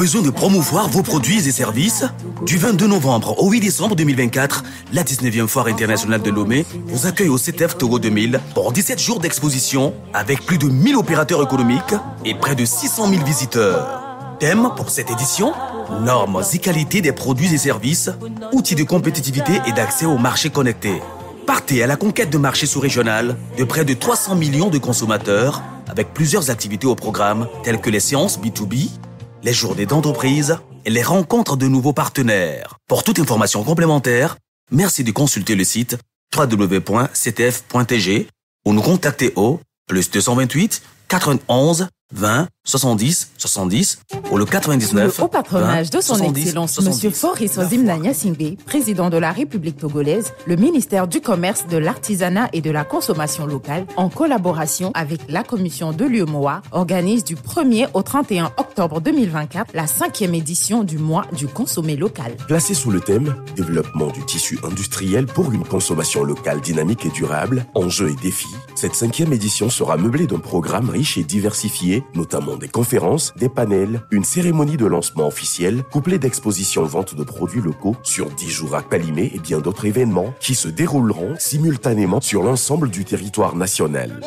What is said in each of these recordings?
Besoin de promouvoir vos produits et services? Du 22 novembre au 8 décembre 2024, la 19e Foire internationale de Lomé vous accueille au CETEF Togo 2000 pour 17 jours d'exposition avec plus de 1000 opérateurs économiques et près de 600 000 visiteurs. Thème pour cette édition? Normes et qualité des produits et services, outils de compétitivité et d'accès au marché connecté. Partez à la conquête de marchés sous-régional de près de 300 millions de consommateurs avec plusieurs activités au programme telles que les séances B2B, les journées d'entreprise et les rencontres de nouveaux partenaires. Pour toute information complémentaire, merci de consulter le site www.ctf.tg ou nous contacter au +228 91 20 70 70 ou le 99 au patronage 20, de son 70, Excellence 70. M. Faurice Ozimnania Singbe, président de la République togolaise, le ministère du Commerce, de l'Artisanat et de la Consommation locale, en collaboration avec la commission de l'UEMOA, organise du 1er au 31 octobre 2024 la 5e édition du mois du consommé local. Placée sous le thème « Développement du tissu industriel pour une consommation locale dynamique et durable, enjeux et défis », cette 5e édition sera meublée d'un programme riche et diversifié, notamment des conférences, des panels, une cérémonie de lancement officielle, couplée d'expositions vente de produits locaux sur 10 jours à Calimé et bien d'autres événements qui se dérouleront simultanément sur l'ensemble du territoire national.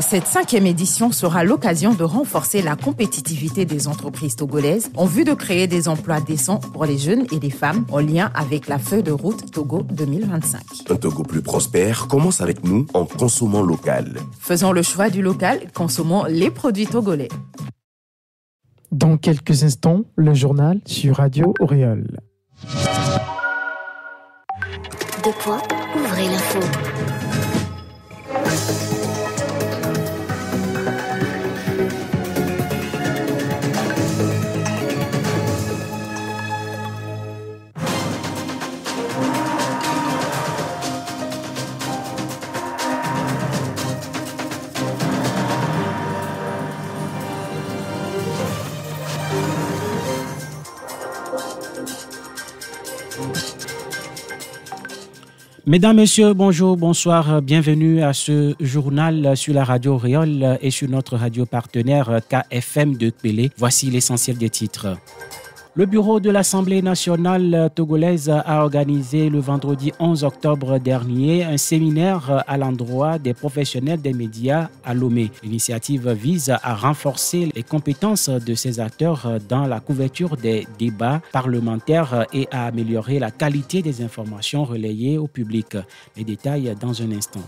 Cette 5e édition sera l'occasion de renforcer la compétitivité des entreprises togolaises en vue de créer des emplois décents pour les jeunes et les femmes en lien avec la feuille de route Togo 2025. Un Togo plus prospère commence avec nous en consommant local. Faisons le choix du local, consommons les produits togolais. Dans quelques instants, le journal sur Radio Auréole. Ouvrez l'info. Mesdames, Messieurs, bonjour, bonsoir, bienvenue à ce journal sur la radio Auréole et sur notre radio partenaire KFM de Pelé. Voici l'essentiel des titres. Le bureau de l'Assemblée nationale togolaise a organisé le vendredi 11 octobre dernier un séminaire à l'endroit des professionnels des médias à Lomé. L'initiative vise à renforcer les compétences de ces acteurs dans la couverture des débats parlementaires et à améliorer la qualité des informations relayées au public. Les détails dans un instant.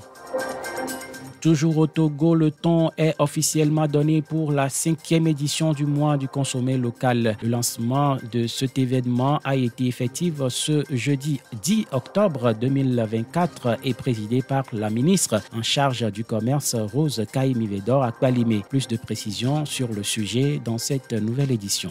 Toujours au Togo, le ton est officiellement donné pour la 5e édition du mois du consommé local. Le lancement de cet événement a été effectif ce jeudi 10 octobre 2024 et présidé par la ministre en charge du commerce Rose Kaï-Mivedor à Calimé. Plus de précisions sur le sujet dans cette nouvelle édition.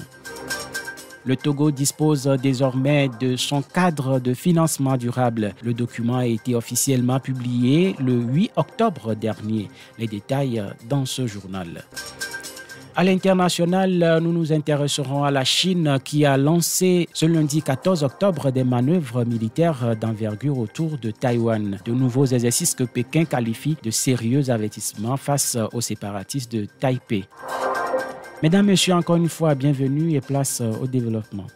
Le Togo dispose désormais de son cadre de financement durable. Le document a été officiellement publié le 8 octobre dernier. Les détails dans ce journal. À l'international, nous nous intéresserons à la Chine qui a lancé ce lundi 14 octobre des manœuvres militaires d'envergure autour de Taïwan. De nouveaux exercices que Pékin qualifie de sérieux avertissements face aux séparatistes de Taipei. Mesdames, Messieurs, encore une fois, bienvenue et place au développement.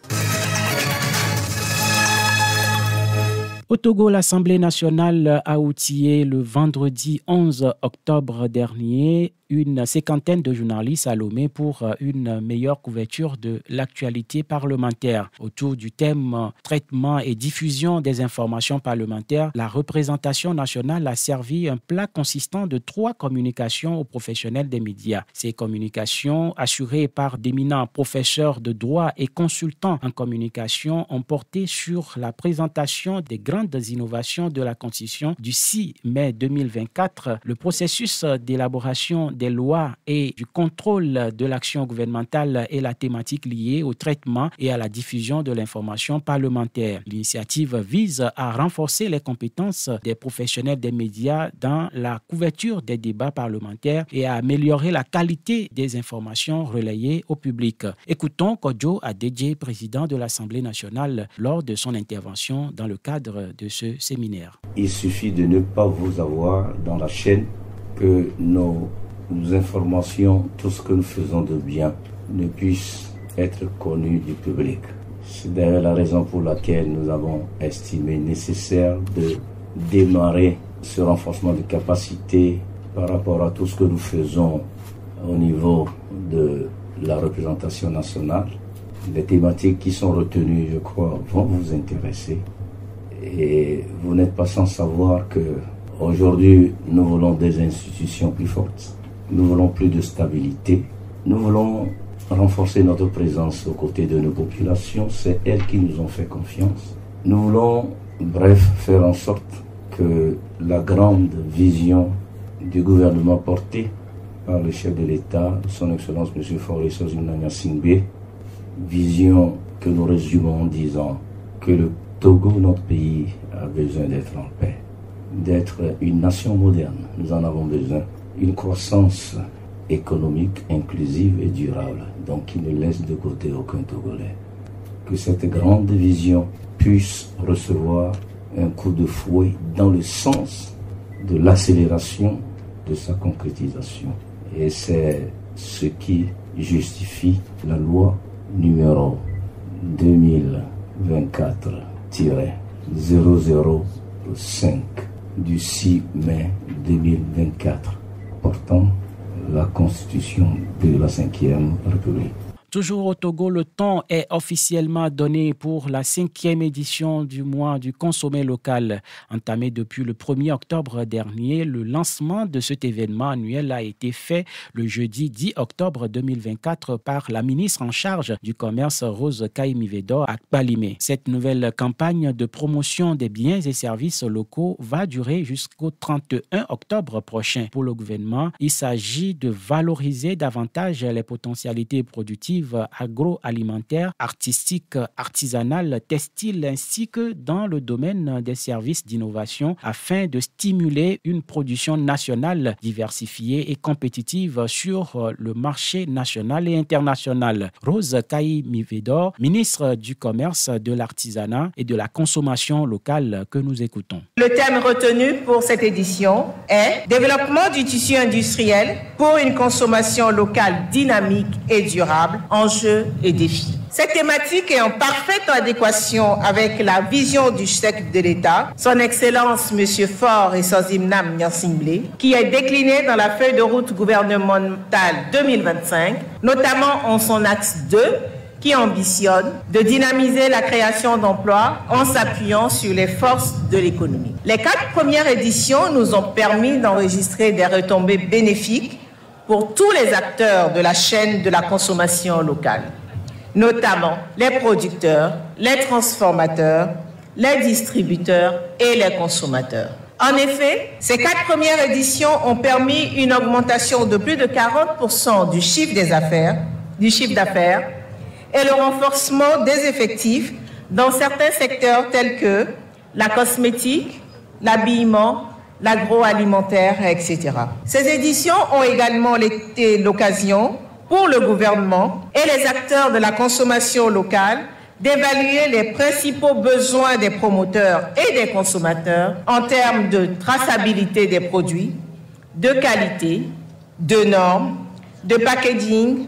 Au Togo, l'Assemblée nationale a outillé le vendredi 11 octobre dernier une cinquantaine de journalistes à Lomé pour une meilleure couverture de l'actualité parlementaire. Autour du thème traitement et diffusion des informations parlementaires, la représentation nationale a servi un plat consistant de 3 communications aux professionnels des médias. Ces communications, assurées par d'éminents professeurs de droit et consultants en communication, ont porté sur la présentation des grandes innovations de la Constitution du 6 mai 2024, le processus d'élaboration des lois et du contrôle de l'action gouvernementale et la thématique liée au traitement et à la diffusion de l'information parlementaire. L'initiative vise à renforcer les compétences des professionnels des médias dans la couverture des débats parlementaires et à améliorer la qualité des informations relayées au public. Écoutons Kodjo Adedje, président de l'Assemblée nationale, lors de son intervention dans le cadre de ce séminaire. Il suffit de ne pas vous avoir dans la chaîne que nos informations, tout ce que nous faisons de bien, ne puisse être connu du public. C'est d'ailleurs la raison pour laquelle nous avons estimé nécessaire de démarrer ce renforcement de capacité par rapport à tout ce que nous faisons au niveau de la représentation nationale. Les thématiques qui sont retenues, je crois, vont vous intéresser. Et vous n'êtes pas sans savoir que aujourd'hui, nous voulons des institutions plus fortes. Nous voulons plus de stabilité. Nous voulons renforcer notre présence aux côtés de nos populations. C'est elles qui nous ont fait confiance. Nous voulons, bref, faire en sorte que la grande vision du gouvernement portée par le chef de l'État, son Excellence M. Faure Essozimna Gnassingbé, vision que nous résumons en disant que le Togo, notre pays, a besoin d'être en paix, d'être une nation moderne. Nous en avons besoin. Une croissance économique, inclusive et durable, donc qui ne laisse de côté aucun Togolais. Que cette grande vision puisse recevoir un coup de fouet dans le sens de l'accélération de sa concrétisation. Et c'est ce qui justifie la loi numéro 2024-005 du 6 mai 2024 portant la constitution de la 5e République. Toujours au Togo, le temps est officiellement donné pour la 5e édition du mois du consommé local. Entamé depuis le 1er octobre dernier, le lancement de cet événement annuel a été fait le jeudi 10 octobre 2024 par la ministre en charge du commerce Rose Kaï-Mivedor à Kpalimé. Cette nouvelle campagne de promotion des biens et services locaux va durer jusqu'au 31 octobre prochain. Pour le gouvernement, il s'agit de valoriser davantage les potentialités productives agroalimentaires, artistiques, artisanales, textiles ainsi que dans le domaine des services d'innovation afin de stimuler une production nationale diversifiée et compétitive sur le marché national et international. Rose Kaï-Mivedor, ministre du Commerce, de l'Artisanat et de la Consommation locale que nous écoutons. Le thème retenu pour cette édition est « Développement du tissu industriel pour une consommation locale dynamique et durable, enjeux et défis ». Cette thématique est en parfaite adéquation avec la vision du chef de l'État, son Excellence M. Faure Essozimna Gnassingbé, qui est déclinée dans la feuille de route gouvernementale 2025, notamment en son axe 2, qui ambitionne de dynamiser la création d'emplois en s'appuyant sur les forces de l'économie. Les 4 premières éditions nous ont permis d'enregistrer des retombées bénéfiques pour tous les acteurs de la chaîne de la consommation locale, notamment les producteurs, les transformateurs, les distributeurs et les consommateurs. En effet, ces 4 premières éditions ont permis une augmentation de plus de 40% du chiffre d'affaires et le renforcement des effectifs dans certains secteurs tels que la cosmétique, l'habillement, l'agroalimentaire, etc. Ces éditions ont également été l'occasion pour le gouvernement et les acteurs de la consommation locale d'évaluer les principaux besoins des promoteurs et des consommateurs en termes de traçabilité des produits, de qualité, de normes, de packaging,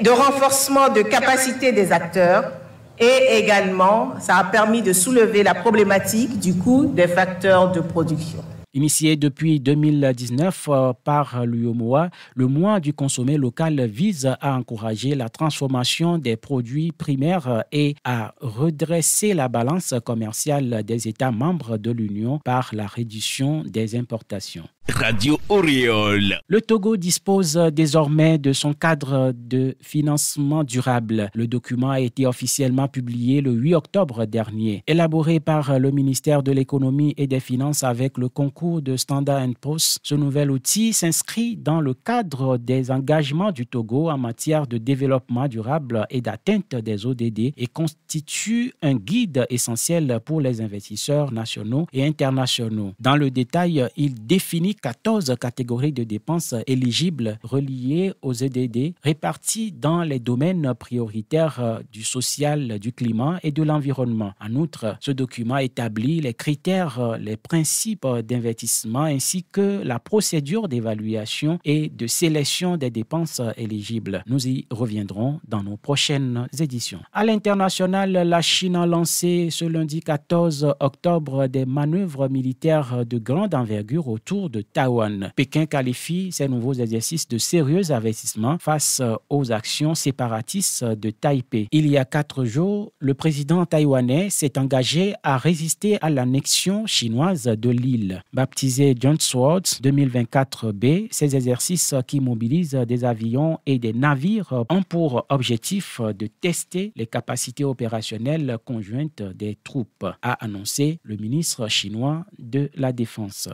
de renforcement de capacité des acteurs et également, ça a permis de soulever la problématique du coût des facteurs de production. Initié depuis 2019 par l'UEMOA, le mois du consommé local vise à encourager la transformation des produits primaires et à redresser la balance commerciale des États membres de l'Union par la réduction des importations. Radio Oriole. Le Togo dispose désormais de son cadre de financement durable. Le document a été officiellement publié le 8 octobre dernier. Élaboré par le ministère de l'Économie et des Finances avec le concours de Standard & Poor's, ce nouvel outil s'inscrit dans le cadre des engagements du Togo en matière de développement durable et d'atteinte des ODD et constitue un guide essentiel pour les investisseurs nationaux et internationaux. Dans le détail, il définit 14 catégories de dépenses éligibles reliées aux EDD réparties dans les domaines prioritaires du social, du climat et de l'environnement. En outre, ce document établit les critères, les principes d'investissement ainsi que la procédure d'évaluation et de sélection des dépenses éligibles. Nous y reviendrons dans nos prochaines éditions. À l'international, la Chine a lancé ce lundi 14 octobre des manœuvres militaires de grande envergure autour de Taïwan. Pékin qualifie ces nouveaux exercices de sérieux investissements face aux actions séparatistes de Taipei. Il y a 4 jours, le président taïwanais s'est engagé à résister à l'annexion chinoise de l'île. Baptisé Joint Swords 2024B, ces exercices qui mobilisent des avions et des navires ont pour objectif de tester les capacités opérationnelles conjointes des troupes, a annoncé le ministre chinois de la Défense.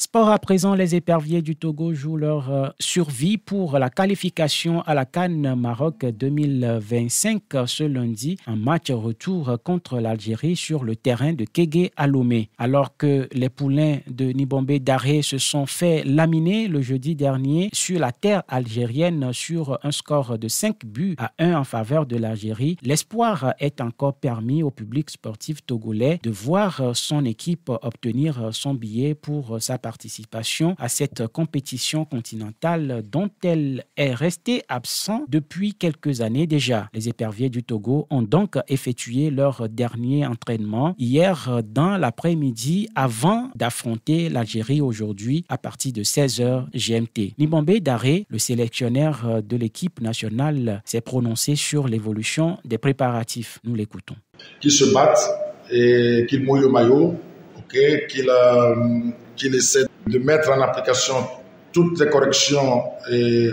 Sport à présent, les éperviers du Togo jouent leur survie pour la qualification à la CAN Maroc 2025 ce lundi, un match retour contre l'Algérie sur le terrain de Kégué à Lomé. Alors que les poulains de Nibombé Daré se sont fait laminer le jeudi dernier sur la terre algérienne sur un score de 5-1 en faveur de l'Algérie, l'espoir est encore permis au public sportif togolais de voir son équipe obtenir son billet pour sa participation à cette compétition continentale dont elle est restée absente depuis quelques années déjà. Les éperviers du Togo ont donc effectué leur dernier entraînement hier dans l'après-midi avant d'affronter l'Algérie aujourd'hui à partir de 16h GMT. Nibombé Daré, le sélectionneur de l'équipe nationale, s'est prononcé sur l'évolution des préparatifs. Nous l'écoutons. Qu'ils se battent et qu'ils mouillent le maillot, qu'il essaie de mettre en application toutes les corrections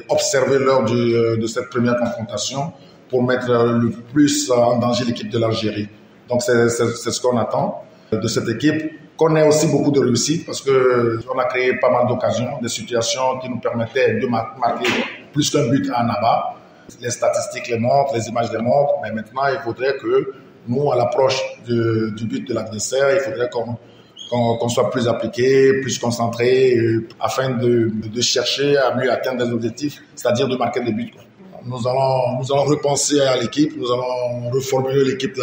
observées lors de cette première confrontation pour mettre le plus en danger l'équipe de l'Algérie. Donc c'est ce qu'on attend de cette équipe. Qu'on ait aussi beaucoup de réussite parce qu'on a créé pas mal d'occasions, des situations qui nous permettaient de marquer plus qu'un but à Annaba. Les statistiques les montrent, les images les montrent, mais maintenant il faudrait que nous, à l'approche du but de l'adversaire, il faudrait qu'on soit plus appliqué, plus concentré, afin de chercher à mieux atteindre des objectifs, c'est-à-dire de marquer des buts. Nous allons repenser à l'équipe, nous allons reformuler l'équipe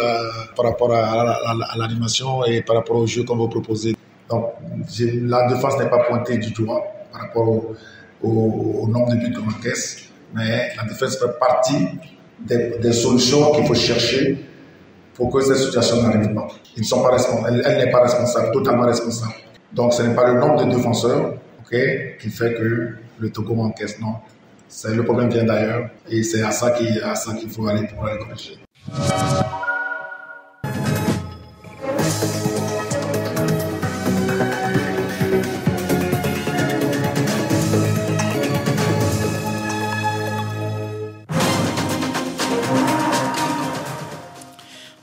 par rapport à l'animation et par rapport au jeu qu'on va proposer. Donc, la défense n'est pas pointée du doigt par rapport au nombre de buts qu'on encaisse, mais la défense fait partie des solutions qu'il faut chercher pour que cette situation n'arrive pas. Ils ne sont pas responsables, elle n'est pas responsable, totalement responsable. Donc ce n'est pas le nombre de défenseurs qui fait que le Togo encaisse, non. Le problème vient d'ailleurs et c'est à ça qu'il faut aller pour aller corriger.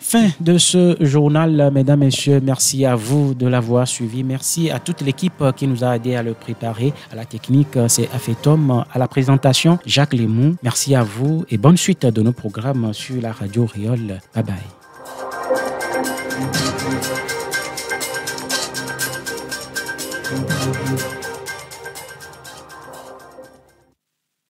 Fin de ce journal, mesdames, messieurs. Merci à vous de l'avoir suivi. Merci à toute l'équipe qui nous a aidé à le préparer. À la technique, c'est Afetom. À la présentation, Jacques Lémou. Merci à vous et bonne suite de nos programmes sur la radio Riol. Bye bye.